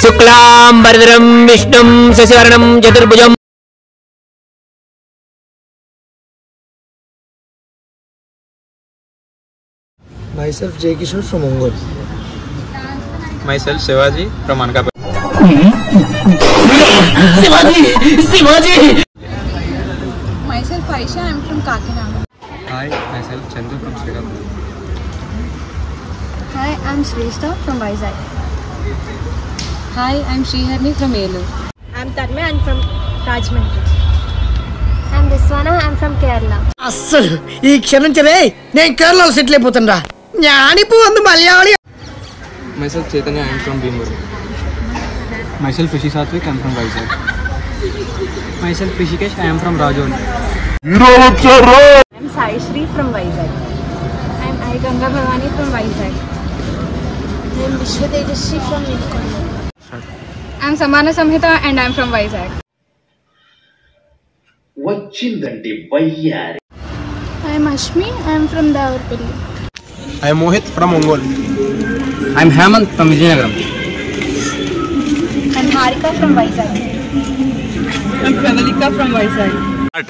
శుక్లాంబరధరం విష్ణుం శశివర్ణం చతుర్భుజం. Myself Jay Kishore from Ongole. Myself Shivaji from Ankapur. Shivaji. Myself Aisha, I am from Kakinada. Hi, myself Chandu from Srikakulam. Hi, I am Shrestha from Vizag. Hi, I am Sriharni from Elur. I am Tanmay, I am from Rajahmundry. I am Viswana, I am from Kerala. అస్సలు ఈ క్షమించరే, నేను కేరళలో settle అయిపోతుండా. జ్ఞానిపు అందు Malayali. Myself Chaitanya, I am from Bhimur. Myself Rishi Satvik, I am from Vizag. Myself Rishikesh, I am from Rajouri. I am Sai Shri from Vizag. I am I Ganga Bhavani from Vizag. I am Vishwa Tejasri from Nilkonda. I am Samana Samhita and I am from Vizag. వచ్చిందండి బయ్యారి. I am Ashmi, I am from Davarpalli. I am Mohit from Ongole. I am Hemant from Vijayanagaram. I am Harika from Vizag. I am Pravalika from Vizag. I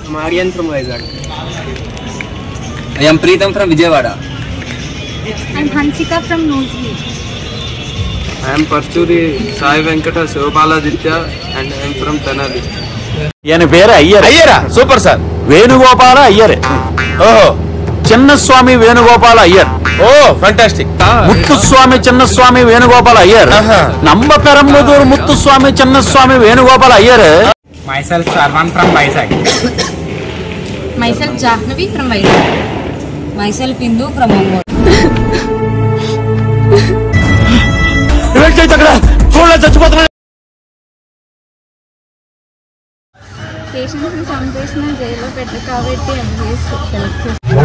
am Aryan from Vizag. I am Preetham from Vijayawada. I am Hansika from Nozli. I am Parchuri Sai Venkata Shivapaladitya and I am from Tenali. ఈయన పేరు అయ్యర్. అయ్యరా, super sir. Venugopala Iyer. ఓహో, Chinnaswamy Venugopala Iyer. Oh fantastic. Muthuswamy Chinnaswamy Venugopala Iyer. Nambaperambaduru Muthuswamy Chinnaswamy Venugopala Iyer. Myself Sharman from Vizag. Myself Jahnavi from Vizag. Myself Hindu from Ongole. చచ్చిపోతున్నా. పేషెంట్స్ని చంపేసిన జైల్లో పెట్టరు కాబట్టి MBBS select చేస్తాను.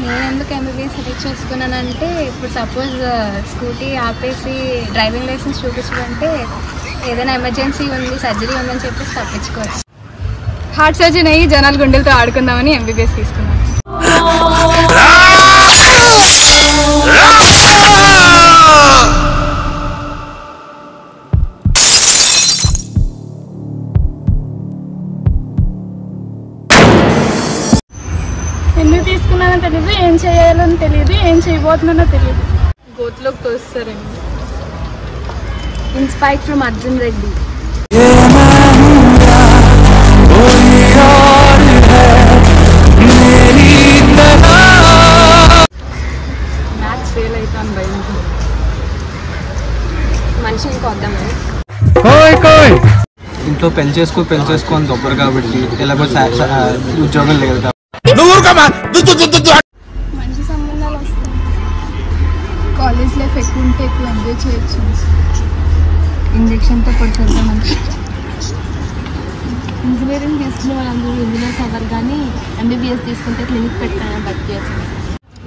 నేను ఎందుకు ఎంబీబీఎస్ సెలెక్ట్ చేసుకున్నానంటే, ఇప్పుడు సపోజ్ స్కూటీ ఆపేసి డ్రైవింగ్ లైసెన్స్ చూపించాలంటే ఏదైనా ఎమర్జెన్సీ ఉంది, సర్జరీ ఉందని చెప్పేసి తప్పించుకోవచ్చు. హార్ట్ సర్జరీ అయ్యి జనాల గుండెలతో ఆడుకుందామని ఎంబీబీఎస్ తీసుకున్నాను. ఎందుకు తీసుకున్నానో తెలియదు, ఏం చేయాలని తెలియదు, ఏం చేయబోతున్నానో తెలియదు. గోతులోకి తోస్తారండి. Inspired from Arjun Reddy. Maths fail అవుతాను భయంతో. మనిషిని కొద్దామని ఇంట్లో పెళ్లి చేసుకొని దొబ్బరు కాబట్టి ఎలాగో ఉద్యోగం లేదు కాబట్టి. మంచి సంబంధాలు వస్తాయి. కాలేజ్ లైఫ్ ఎక్కువ ఉంటే ఎక్కువ ఎంజాయ్ చేయొచ్చు. ఇంజక్షన్తో పడుతుంటే మంచి. ఇంజనీరింగ్ తీసుకునే వాళ్ళందరూ ఇంజనీర్స్ అవ్వరు, కానీ ఎంబీబీఎస్ తీసుకుంటే క్లినిక్ పెట్టుకుని బతికేయచ్చు.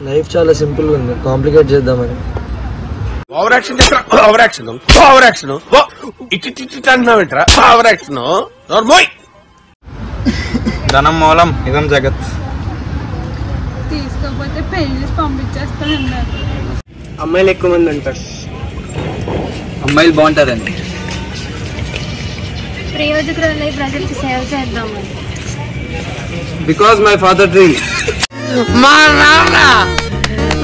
లైఫ్ చాలా సింపుల్ ఉంది, కాంప్లికేట్ చేద్దామని. Over action over action over action ఇటు అంటున్నావేంట్రా? Over action. ధనం మూలం ఇదం జగత్. తీసుకోకపోతే పెళ్లి చేసి పంపించేస్తానన్నారు. అమ్మాయిలు ఎక్కువ మంది ఉంటారు. అమ్మాయిలు బాగుంటారండి. ప్రయోజకులై ప్రజలకు సేవ చేద్దామని. Because my father dream. మా నాన్న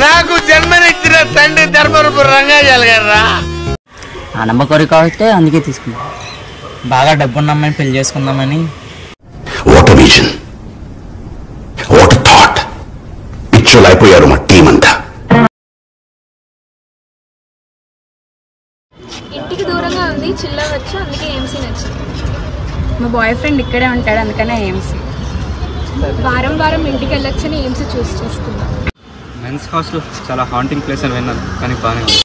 నాకు జన్మనిచ్చిన తండ్రి ధర్మరూపు రంగాజాలు గారా. ఆ నమ్మ కోరిక అయితే అందుకే తీసుకున్నాం. బాగా డబ్బున్న అమ్మాయిని పెళ్లి చేసుకుందామని. What vision, what thought. పిచ్చోలైపోయారు మా టీం అంతా. ఇంటికి దూరంగా ఉంది, చిల్లవచ్చు, అందుకే ఏఎంసీ నచ్చింది. మా బాయ్ ఫ్రెండ్ ఇక్కడే ఉంటాడు, అందుకనే ఏఎంసీ. వారం వారం ఇంటికి వెళ్ళొచ్చని ఏఎంసీ చూస్ చేసుకున్నాం. మెన్స్ హాస్టల్ చాలా హాంటింగ్ ప్లేస్ అని విన్నాను, కానీ బాగానే ఉంది.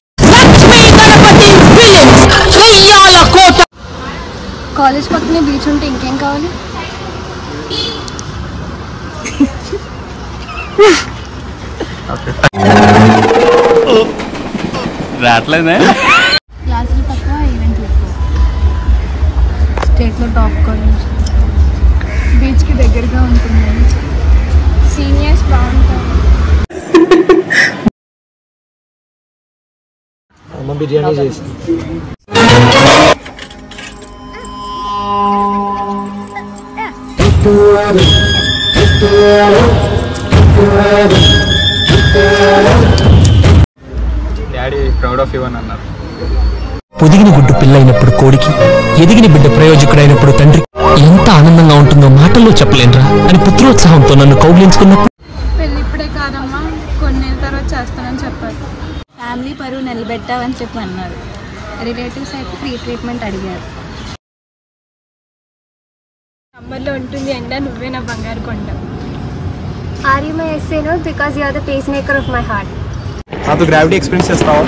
కాలేజ్ పక్కనే బీచ్ ఉంటే ఇంకేం కావాలి? రావట్లేదే. క్లాసులు తక్కువ, ఈవెంట్లు ఎక్కువ. స్టేట్లో టాప్ కాలేజ్. బీచ్కి దగ్గరగా ఉంటుంది. సీనియర్స్ బాగుంటారు. అమ్మ బిర్యానీ చేసి డాడీ ప్రౌడ్ ఆఫ్ యూ అని అన్నారు. పొదిగిన గుడ్డు పిల్లైనప్పుడు కోడికి, ఎదిగిన బిడ్డ ప్రయోజకుడైనప్పుడు తండ్రి ఎంత ఆనందంగా ఉంటుందో మాటల్లో చెప్పలేనురా అని పుత్రోత్సాహంతో నన్ను కౌగిలించుకున్నప్పుడు పెళ్ళి ఇప్పుడే కాదమ్మా, కొన్నేళ్ళ తర్వాత చేస్తానని చెప్పారు. ఫ్యామిలీ పరువు నిలబెట్టావని చెప్పి అన్నారు. రిలేటివ్స్ అయితే ఫ్రీ ట్రీట్మెంట్ అడిగారు. సమ్మర్లో ఉంటుంది ఎండ, నువ్వే నా బంగారు కొండ. Are you my essay note? Because you are the pacemaker of my heart. నాతో గ్రావిటీ ఎక్స్పీరియన్స్ చేస్తావా?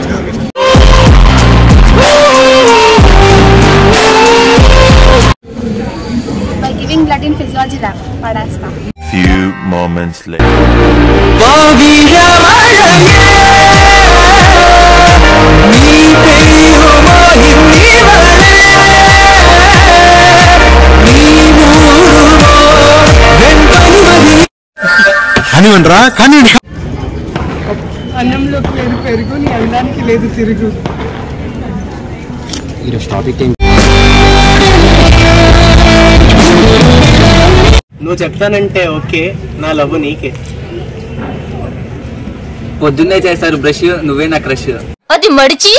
By giving blood in physiology lab, పడేస్తా. Few moments later. కానివ్వండిరా కానీ అన్నంలోకి లేదు పెరుగు, నీ అందానికి లేదు తిరుగు. ఈరోజు టాపిక్ ఏంటి? నువ్వు చెప్తానంటే ఓకే, నా లవ్ నీకే. పొద్దున్నే చేశారు బ్రష్, నువ్వే నా క్రష్. అది మడిచి.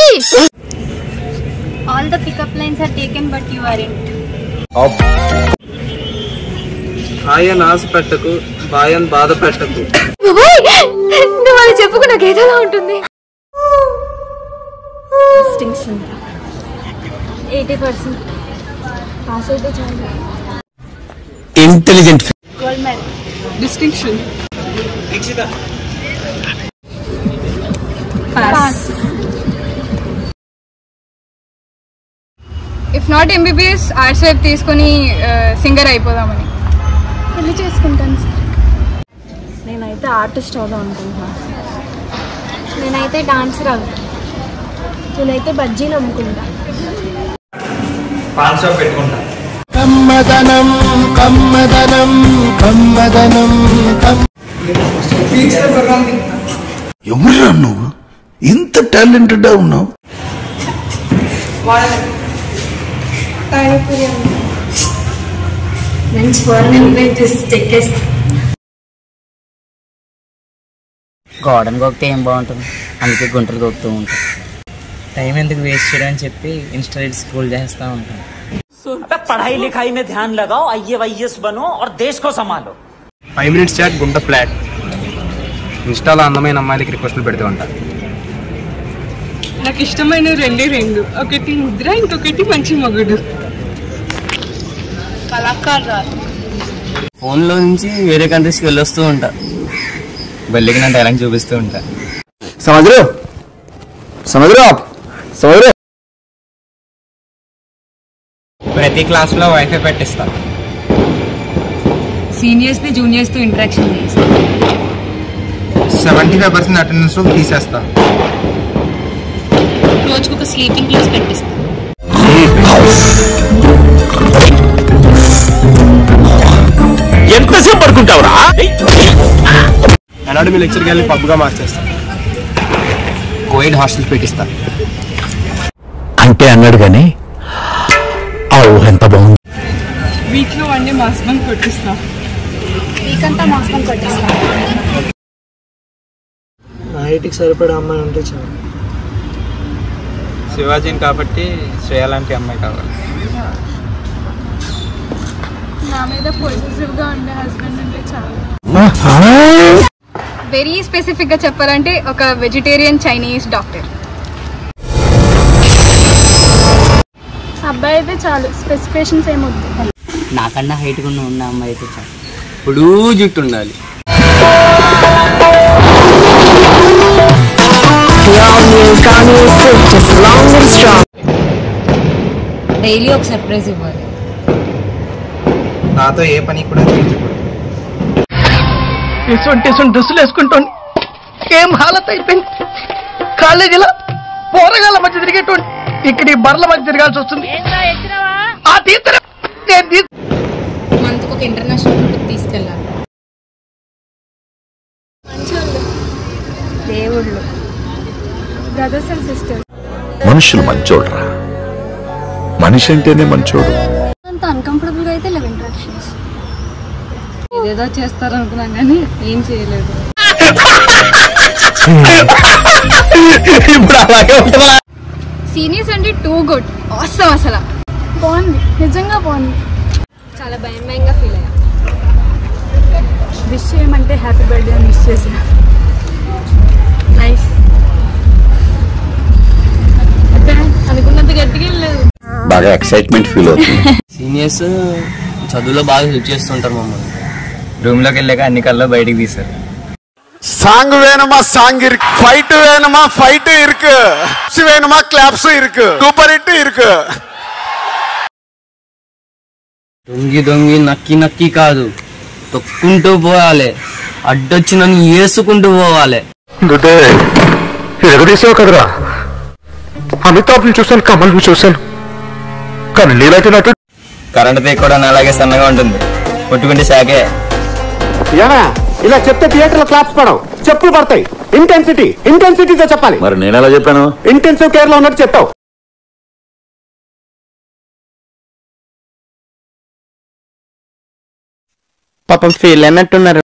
All the pickup lines are taken but you aren't. ఆయన ఆశ పెట్టకు, బాయన్ బాధ పెట్టకు. నువ్వు అది చెప్పుకు నాకు ఏదోలా ఉంటుంది. డిస్టింక్షన్ 80% పాస్ అయితే చాలు. Intelligent gold medal. Distinction. Pass. If not MBBS arts వైపు తీసుకొని సింగర్ అయిపోదామని. పెళ్లి చేసుకుంటాను సార్. నేనైతే ఆర్టిస్ట్ అవుదాం అనుకుంటున్నాను. నేనైతే డాన్సర్ అవుతాను. నేనైతే బజ్జీలు అమ్ముకుంటా. పాన్ షాప్ పెట్టుకుంటా. కమ్మదనం కమ్మదనం కమ్మదనం ఎవరురా నువ్వు ఇంత టాలెంటెడ్ ఉన్నావు? మంచి ఫారెన్ చెక్కేస్తా. గోడను గొక్కితే ఏం బాగుంటుంది, అందుకే గుంటలు గొక్కుతూ ఉంటాం. టైం ఎందుకు వేస్ట్ చేయడం అని చెప్పి ఇన్స్టా రీల్స్ స్క్రోల్ చేస్తూ ఉంటాం. पढ़ाई लिखाई में ध्यान लगाओ, IAS बनो और देश को संभालो. 5 minutes చాట్ గుంట ఫ్లాట్. ఇన్స్టాలో అందమైన అమ్మాయిలకి రిక్వెస్ట్లు పెడుతూ ఉంటా. నాకు ఇష్టమైన రెండు, ఒకటి ముద్ర, ఇంకొకటి మంచి మగుడు. కళాకారురాలు. ఫోన్లో నుంచి వేరే కంట్రీస్కి వెళ్ళొస్తూ ఉంటా. బల్లికి నా టాలెంట్ చూపిస్తూ ఉంటా. సమజ్రో ప్రతి క్లాస్లో వైఫై పెట్టిస్తా. సీనియర్స్ని జూనియర్స్తో ఇంటరాక్షన్ చేస్తా. 75% అటెండెన్స్ తీసేస్తా. రోజుకు ఒక స్లీపింగ్ క్లాస్ పెట్టిస్తా. ఎంతసేపు పడుకుంటావురా? అనాటమీ లెక్చర్కి వెళ్ళి పబ్గా మార్చేస్తా. Covid hostels పెట్టిస్తా. అంటే అన్నాడు కానీ ఎంత బాగుంది. వీక్లో వన్ డే మాస్ బంక్ కొట్టిస్తా. వీక్ అంతా మాస్ బంక్ కొట్టిస్తా. నా హైట్కి సరిపడే అమ్మాయి ఉంటే చాలు. శివాజీని కాబట్టి శ్రేయ లాంటి అమ్మాయి కావాలి. నా మీద పొజిటివ్గా ఉండే హస్బెండ్ ఉంటే చాలు. వెరీ స్పెసిఫిక్గా చెప్పాలంటే ఒక వెజిటేరియన్ చైనీస్ డాక్టర్. అబ్బాయి అయితే చాలు, స్పెసిఫికేషన్స్ ఏమొద్దు. నాకన్నా హైట్గా ఉన్న అమ్మాయి అయితే చాలు. ఇప్పుడు జుట్టు ఉండాలి. డైలీ ఒక సర్ప్రైజ్ ఇవ్వాలి. నాతో ఏ పని కూడా చేయించకూడదు. ఇటువంటి డ్రెస్సులు వేసుకుంటాను. ఏం హాలత్ అయిపోయింది. కాలేజీలో పోరగాళ్ళ మధ్య తిరిగేటువంటి ఇక్కడ ఈ బర్ల మధ్య తిరగాల్సి వస్తుంది. మంత్కి ఒక ఇంటర్నేషనల్ ట్రిప్ తీసుకెళ్ళాలి. దేవుళ్ళు, బ్రదర్స్ అండ్ సిస్టర్స్. మనుషులు మంచోడ్రా, మనిషి అంటేనే మంచోడు. అంత అన్కంఫర్టబుల్గా అయితే లేవు ఇంట్రాక్షన్స్. ఏదేదో చేస్తారనుకున్నాం కానీ ఏం చేయలేదు. సీనియర్స్ అంటే టూ గుడ్, అవసరం అసలు బాగుంది, నిజంగా బాగుంది. చాలా భయంగా ఫీల్ అయ్యా. విష్ చేయమంటే హ్యాపీ బర్త్డే అని విష్ చేసా. నైస్. అనుకున్నంత గట్టిగా లేదు. బాగా ఎక్సైట్మెంట్ ఫీల్ అవుతుంది. సీనియర్స్ చదువులో బాగా హెల్ప్ చేస్తుంటారు మమ్మల్ని. రూమ్లోకి వెళ్ళాక అన్ని కల్లో బయటికి తీశారు. சாங் வேணுமா சாங் இருக்கு, ஃபைட் வேணுமா ஃபைட் இருக்கு, வேணுமா கிளாப்ஸ் இருக்கு, சூப்பர் ஹிட் இருக்கு. దొంగి నక్కి కాదు, తొక్కుంటూ పోవాలి, అడ్డొచ్చి నన్ను వేసుకుంటూ పోవాలి. ఎగదీసావు కదరా, అమితాబ్ని చూశాను, కమల్ని చూశాను, కానీ నీలాంటి నటు. కరెంట్ తీగ కూడా అలాగే సన్నగా ఉంటుంది, కొట్టుకుంటే శాకే. ఇలా చెప్తే థియేటర్ లో క్లాప్స్ పడవు, చెప్పులు పడతాయి. ఇంటెన్సిటీతో చెప్పాలి. మరి నేను ఎలా చెప్పాను? ఇంటెన్సివ్ కేర్ లో ఉన్నట్టు చెప్పావు. పాపం ఫీల్ అన్నట్టున్నారు.